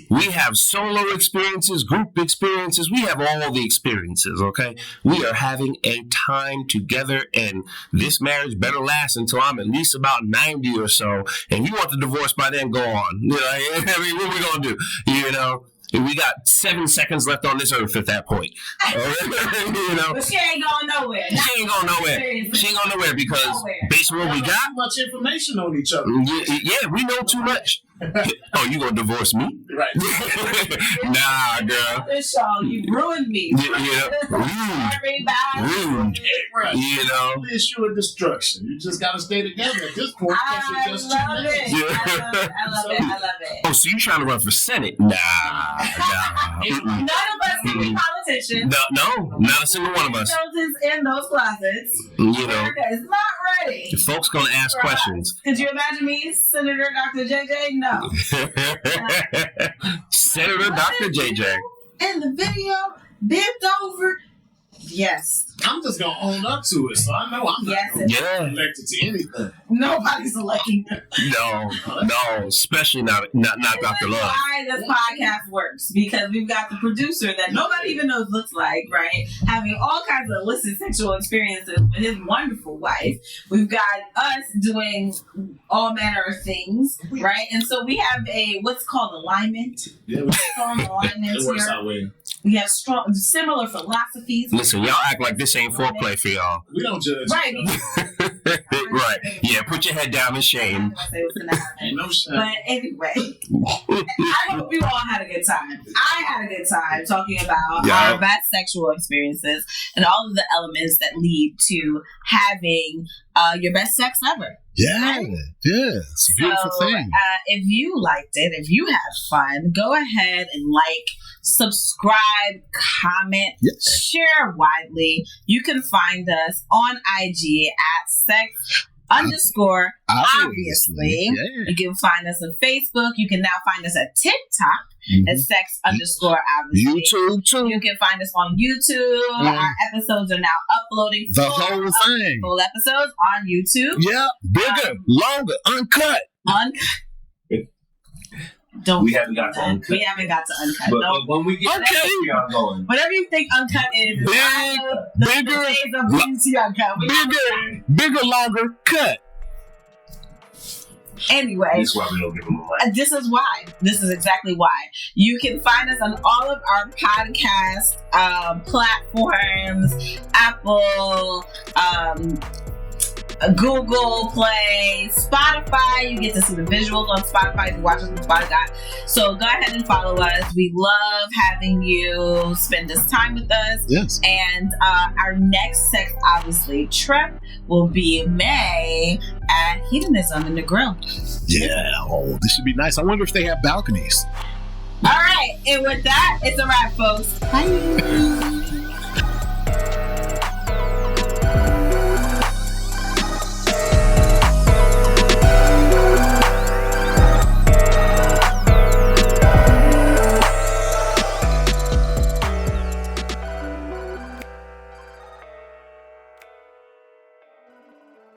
we have solo experiences, group experiences, we have all the experiences, okay? We are having a time together, and this marriage better last until I'm at least about 90 or so. And you want the divorce by then, go on. You know, I mean, what are we going to do? You know? We got 7 seconds left on this earth at that point. You know? But she ain't going nowhere. She ain't going nowhere. She ain't going nowhere because based on what we got. Too much information on each other. Yeah, we know too much. Oh, you gonna divorce me? Right. Nah, girl. This show, you ruined me. Yeah. Ruined. You know. Issue of destruction. You just gotta stay together at this point. I love it. Yeah. I love it. Oh, so you trying to run for Senate? Nah. None of us can be politicians. No, not a single one of us. Is in those closet. You know. It's not ready. The folks gonna ask questions. Could you imagine me, Senator Dr. JJ? No. Senator Dr. JJ. In the video, bent over. Yes. I'm just gonna own up to it, so I know I'm not elected to anything. Nobody's electing. No, especially not Dr. Love. Why this podcast works, because we've got the producer that nobody even knows looks like, right? Having all kinds of illicit sexual experiences with his wonderful wife. We've got us doing all manner of things, right? And so we have what's called alignment. Yeah, strong alignment. It works out well. We have similar philosophies. Listen, y'all act like this ain't foreplay for y'all. We don't judge. Right. Right. Yeah, put your head down in shame. Ain't no shame. But anyway, I hope you all had a good time. I had a good time talking about our best sexual experiences and all of the elements that lead to having your best sex ever. Yeah, it's a beautiful thing. If you liked it, if you had fun, go ahead and subscribe, comment, share widely. You can find us on IG at sex_obviously. Yeah. You can find us on Facebook. You can now find us at TikTok at sex_obviously. YouTube too. You can find us on YouTube. Our episodes are now uploading the whole thing. Full episodes on YouTube. Yeah, bigger, longer, uncut. We haven't got to uncut. We haven't got to uncut. But when we get okay. we are going. Whatever you think uncut is, bigger, bigger, longer, cut. Anyway, this is why we don't give them a mic. This is why. This is exactly why. You can find us on all of our podcast platforms: Apple, Google Play, Spotify. You get to see the visuals on Spotify if you watch us on Spotify. So go ahead and follow us. We love having you spend this time with us. Yes. And our next Sex Obviously trip will be May at Hedonism in the Grill. Yeah. Oh, this should be nice. I wonder if they have balconies. All right. And with that, it's a wrap, folks. Bye.